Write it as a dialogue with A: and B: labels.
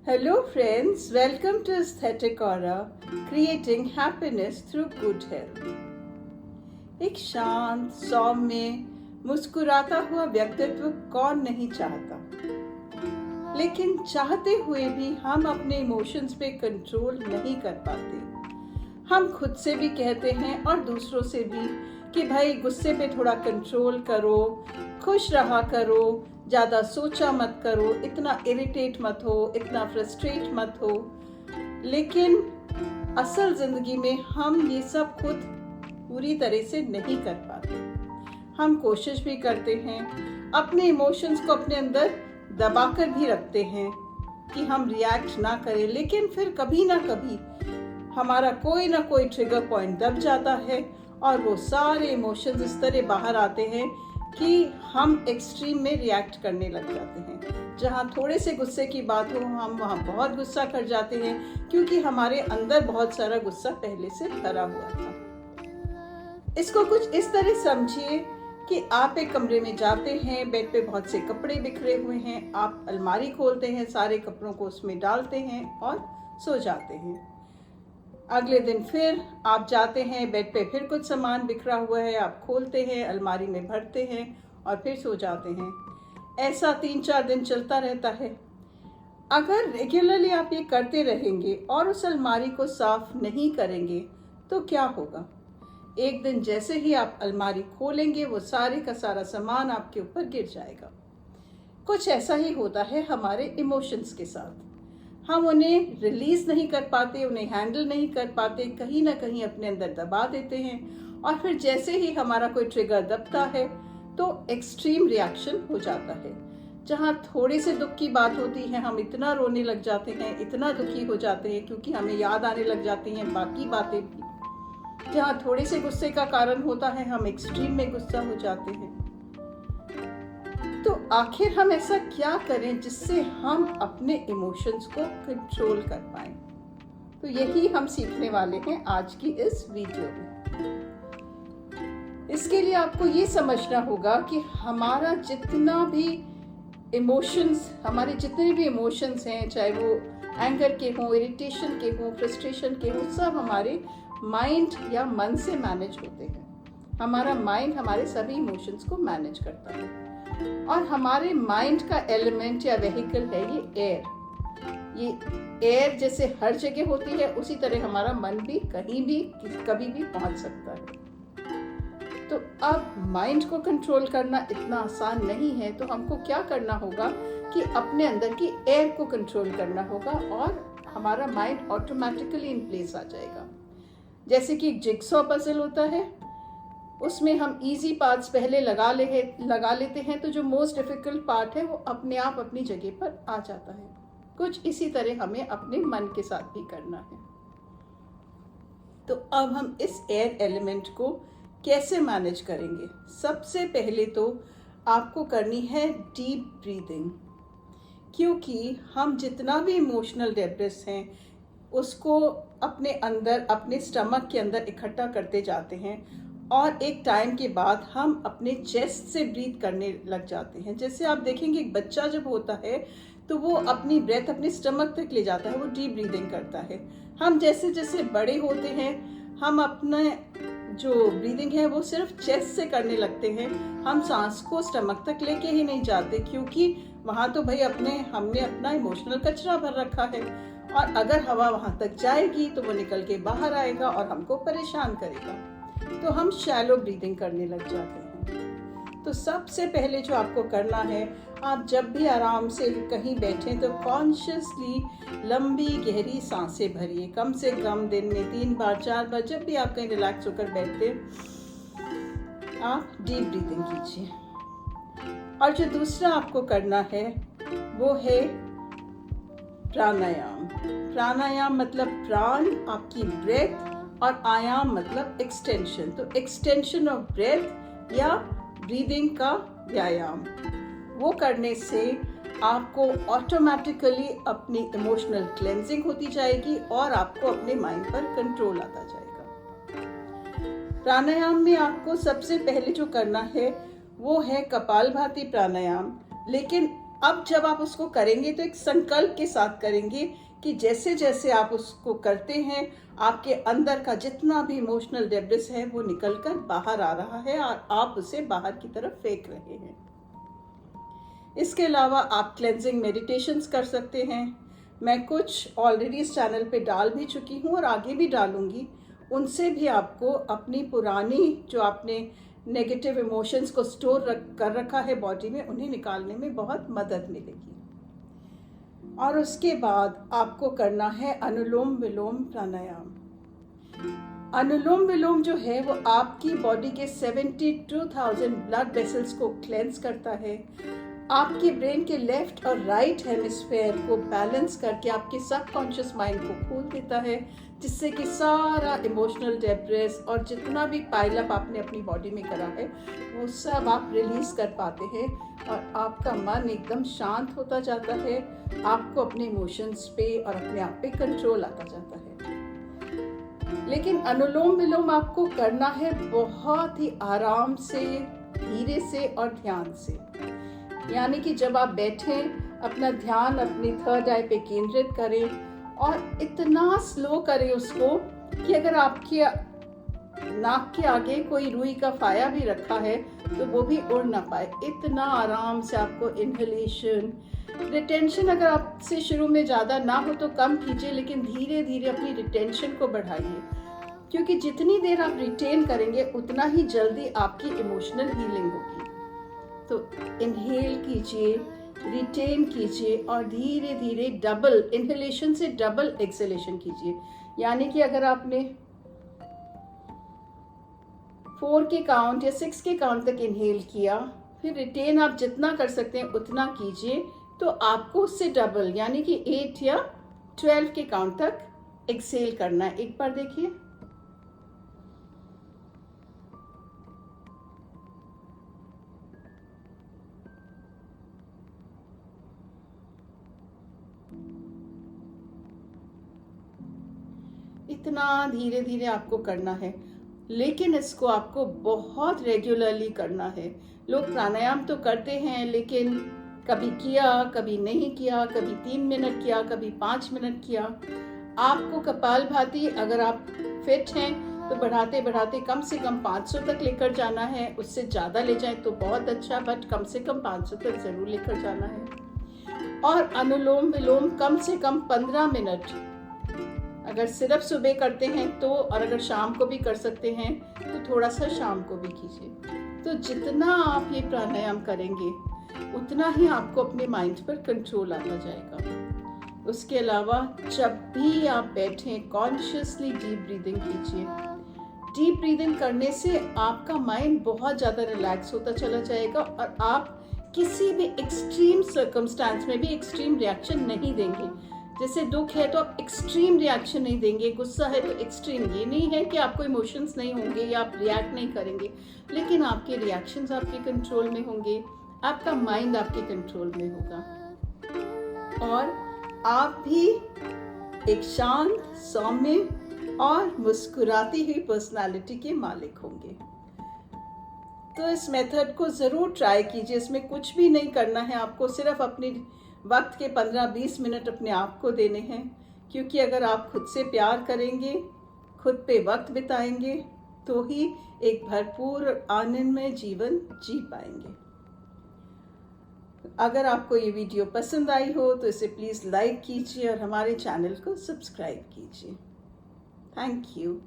A: Hello friends, welcome to Aesthetic Aura, creating happiness through good health. एक शांत, सौम्य, मुस्कुराता हुआ व्यक्तित्व कौन नहीं चाहता, लेकिन चाहते हुए भी हम अपने इमोशंस पे कंट्रोल नहीं कर पाते। हम खुद से भी कहते हैं और दूसरों से भी कि भाई गुस्से पे थोड़ा कंट्रोल करो, खुश रहा करो, ज़्यादा सोचा मत करो, इतना इरिटेट मत हो, इतना फ्रस्ट्रेट मत हो। लेकिन असल ज़िंदगी में हम ये सब खुद पूरी तरह से नहीं कर पाते। हम कोशिश भी करते हैं, अपने इमोशंस को अपने अंदर दबा कर भी रखते हैं कि हम रिएक्ट ना करें, लेकिन फिर कभी ना कभी हमारा कोई ना कोई ट्रिगर पॉइंट दब जाता है और वो सारे इमोशंस इस तरह बाहर आते हैं कि हम एक्सट्रीम में रिएक्ट करने लग जाते हैं। जहाँ थोड़े से गुस्से की बात हो, हम वहाँ बहुत गुस्सा कर जाते हैं, क्योंकि हमारे अंदर बहुत सारा गुस्सा पहले से भरा हुआ था। इसको कुछ इस तरह समझिए कि आप एक कमरे में जाते हैं, बेड पे बहुत से कपड़े बिखरे हुए हैं, आप अलमारी खोलते हैं, सारे कपड़ों को उसमें डालते हैं और सो जाते हैं। अगले दिन फिर आप जाते हैं, बेड पे फिर कुछ सामान बिखरा हुआ है, आप खोलते हैं, अलमारी में भरते हैं और फिर सो जाते हैं। ऐसा 3-4 दिन चलता रहता है। अगर रेगुलरली आप ये करते रहेंगे और उस अलमारी को साफ नहीं करेंगे तो क्या होगा? एक दिन जैसे ही आप अलमारी खोलेंगे, वो सारे का सारा सामान आपके ऊपर गिर जाएगा। कुछ ऐसा ही होता है हमारे इमोशंस के साथ। हम उन्हें रिलीज नहीं कर पाते, उन्हें हैंडल नहीं कर पाते, कहीं ना कहीं अपने अंदर दबा देते हैं और फिर जैसे ही हमारा कोई ट्रिगर दबता है तो एक्सट्रीम रिएक्शन हो जाता है। जहाँ थोड़े से दुख की बात होती है, हम इतना रोने लग जाते हैं, इतना दुखी हो जाते हैं, क्योंकि हमें याद आने लग जाती हैं बाकी बातें भी। जहाँ थोड़े से गुस्से का कारण होता है, हम एक्सट्रीम में गुस्सा हो जाते हैं। तो आखिर हम ऐसा क्या करें जिससे हम अपने इमोशंस को कंट्रोल कर पाएं? तो यही हम सीखने वाले हैं आज की इस वीडियो में। इसके लिए आपको ये समझना होगा कि हमारा जितना भी इमोशंस, हमारे जितने भी इमोशंस हैं, चाहे वो एंगर के हों, इरिटेशन के हों, फ्रस्ट्रेशन के हों, सब हमारे माइंड या मन से मैनेज होते हैं। हमारा माइंड हमारे सभी इमोशंस को मैनेज करता है और हमारे माइंड का एलिमेंट या व्हीकल है ये एयर। ये एयर जैसे हर जगह होती है, उसी तरह हमारा मन भी कहीं भी कभी भी पहुंच सकता है। तो अब माइंड को कंट्रोल करना इतना आसान नहीं है, तो हमको क्या करना होगा कि अपने अंदर की एयर को कंट्रोल करना होगा और हमारा माइंड ऑटोमेटिकली इन प्लेस आ जाएगा। जैसे कि एक जिगसॉ पजल होता है, उसमें हम इजी पार्ट्स पहले लगा लेते हैं, तो जो मोस्ट डिफिकल्ट पार्ट है वो अपने आप अपनी जगह पर आ जाता है। कुछ इसी तरह हमें अपने मन के साथ भी करना है। तो अब हम इस एयर एलिमेंट को कैसे मैनेज करेंगे? सबसे पहले तो आपको करनी है डीप ब्रीदिंग, क्योंकि हम जितना भी इमोशनल डेब्रिस हैं उसको अपने अंदर, अपने स्टमक के अंदर इकट्ठा करते जाते हैं और एक टाइम के बाद हम अपने चेस्ट से ब्रीथ करने लग जाते हैं। जैसे आप देखेंगे एक बच्चा जब होता है तो वो अपनी ब्रेथ अपने स्टमक तक ले जाता है, वो डीप ब्रीदिंग करता है। हम जैसे जैसे बड़े होते हैं, हम अपना जो ब्रीदिंग है वो सिर्फ चेस्ट से करने लगते हैं। हम सांस को स्टमक तक लेके ही नहीं जाते, क्योंकि वहाँ तो भाई हमने अपना इमोशनल कचरा भर रखा है और अगर हवा वहाँ तक जाएगी तो वो निकल के बाहर आएगा और हमको परेशान करेगा। तो हम शैलो ब्रीदिंग करने लग जाते हैं। तो सबसे पहले जो आपको करना है, आप जब भी आराम से कहीं बैठें तो कॉन्शियसली लंबी गहरी सांसें भरिए। कम से कम दिन में 3 बार 4 बार, जब भी आप कहीं रिलैक्स होकर बैठते आप डीप ब्रीदिंग कीजिए। और जो दूसरा आपको करना है वो है प्राणायाम। प्राणायाम मतलब प्राण आपकी ब्रेथ और आयाम मतलब एक्सटेंशन। तो एक्सटेंशन ऑफ ब्रेथ या ब्रीदिंग का व्यायाम, वो करने से आपको ऑटोमेटिकली अपनी इमोशनल क्लेंजिंग होती जाएगी और आपको अपने माइंड पर कंट्रोल आता जाएगा। प्राणायाम में आपको सबसे पहले जो करना है वो है कपालभाति प्राणायाम, लेकिन अब जब आप उसको करेंगे तो एक संकल्प के साथ करेंगे कि जैसे जैसे आप उसको करते हैं आपके अंदर का जितना भी इमोशनल डेब्रिस है वो निकलकर बाहर आ रहा है और आप उसे बाहर की तरफ फेंक रहे हैं। इसके अलावा आप क्लेंजिंग मेडिटेशंस कर सकते हैं। मैं कुछ ऑलरेडी इस चैनल पे डाल भी चुकी हूँ और आगे भी डालूंगी। उनसे भी आपको अपनी पुरानी जो आपने नेगेटिव इमोशंस को स्टोर कर रखा है बॉडी में, उन्हें निकालने में बहुत मदद मिलेगी। और उसके बाद आपको करना है अनुलोम विलोम प्राणायाम। अनुलोम विलोम जो है वो आपकी बॉडी के 72,000 ब्लड वेसल्स को क्लेंस करता है, आपके ब्रेन के लेफ्ट और राइट हेमिस्फेयर को बैलेंस करके आपके सबकॉन्शियस माइंड को खोल देता है, जिससे कि सारा इमोशनल डेब्रिस और जितना भी पाइल अप आपने अपनी बॉडी में करा है वो सब आप रिलीज कर पाते हैं और आपका मन एकदम शांत होता जाता है। आपको अपने इमोशंस पे और अपने आप पे कंट्रोल आता जाता है। लेकिन अनुलोम विलोम आपको करना है बहुत ही आराम से, धीरे से और ध्यान से। यानी कि जब आप बैठें अपना ध्यान अपनी थर्ड आई पे केंद्रित करें और इतना स्लो करें उसको कि अगर आपके नाक के आगे कोई रुई का फाया भी रखा है तो वो भी उड़ ना पाए। इतना आराम से आपको इनहेलेशन, रिटेंशन अगर आपसे शुरू में ज़्यादा ना हो तो कम कीजिए, लेकिन धीरे धीरे अपनी रिटेंशन को बढ़ाइए, क्योंकि जितनी देर आप रिटेन करेंगे उतना ही जल्दी आपकी इमोशनल हीलिंग होगी। तो इनहेल कीजिए, रिटेन कीजिए और धीरे धीरे डबल इनहेलेशन से डबल एक्सहेलेशन कीजिए। यानी कि अगर आपने 4 के काउंट या 6 के काउंट तक इनहेल किया, फिर रिटेन आप जितना कर सकते हैं उतना कीजिए, तो आपको उससे डबल यानी कि 8 या 12 के काउंट तक एक्सहेल करना है। एक बार देखिए, इतना धीरे धीरे आपको करना है, लेकिन इसको आपको बहुत रेगुलरली करना है। लोग प्राणायाम तो करते हैं, लेकिन कभी किया कभी नहीं किया, कभी 3 मिनट किया कभी 5 मिनट किया। आपको कपालभाति अगर आप फिट हैं तो बढ़ाते बढ़ाते कम से कम 500 तक लेकर जाना है। उससे ज़्यादा ले जाएं तो बहुत अच्छा, बट कम से कम 500 तक ज़रूर लेकर जाना है। और अनुलोम विलोम कम से कम 15 मिनट, अगर सिर्फ सुबह करते हैं तो, और अगर शाम को भी कर सकते हैं तो थोड़ा सा शाम को भी कीजिए। तो जितना आप ये प्राणायाम करेंगे उतना ही आपको अपने माइंड पर कंट्रोल आता जाएगा। उसके अलावा जब भी आप बैठें कॉन्शियसली डीप ब्रीदिंग कीजिए। डीप ब्रीदिंग करने से आपका माइंड बहुत ज़्यादा रिलैक्स होता चला जाएगा और आप किसी भी एक्सट्रीम सर्कमस्टांस में भी एक्सट्रीम रिएक्शन नहीं देंगे। जैसे दुख है तो आप एक्सट्रीम रिएक्शन नहीं देंगे, गुस्सा है तो एक्सट्रीम। ये नहीं है कि आपको इमोशंस नहीं होंगे या आप रिएक्ट नहीं करेंगे, लेकिन आपके रिएक्शंस आपके कंट्रोल में होंगे, आपका माइंड आपके कंट्रोल में होगा और आप भी एक शांत, सौम्य और मुस्कुराती हुई पर्सनालिटी के मालिक होंगे। तो इस मेथड को ज़रूर ट्राई कीजिए। इसमें कुछ भी नहीं करना है, आपको सिर्फ अपनी वक्त के 15-20 मिनट अपने आप को देने हैं, क्योंकि अगर आप खुद से प्यार करेंगे, खुद पे वक्त बिताएंगे, तो ही एक भरपूर आनंदमय जीवन जी पाएंगे। अगर आपको ये वीडियो पसंद आई हो तो इसे प्लीज़ लाइक कीजिए और हमारे चैनल को सब्सक्राइब कीजिए। Thank you.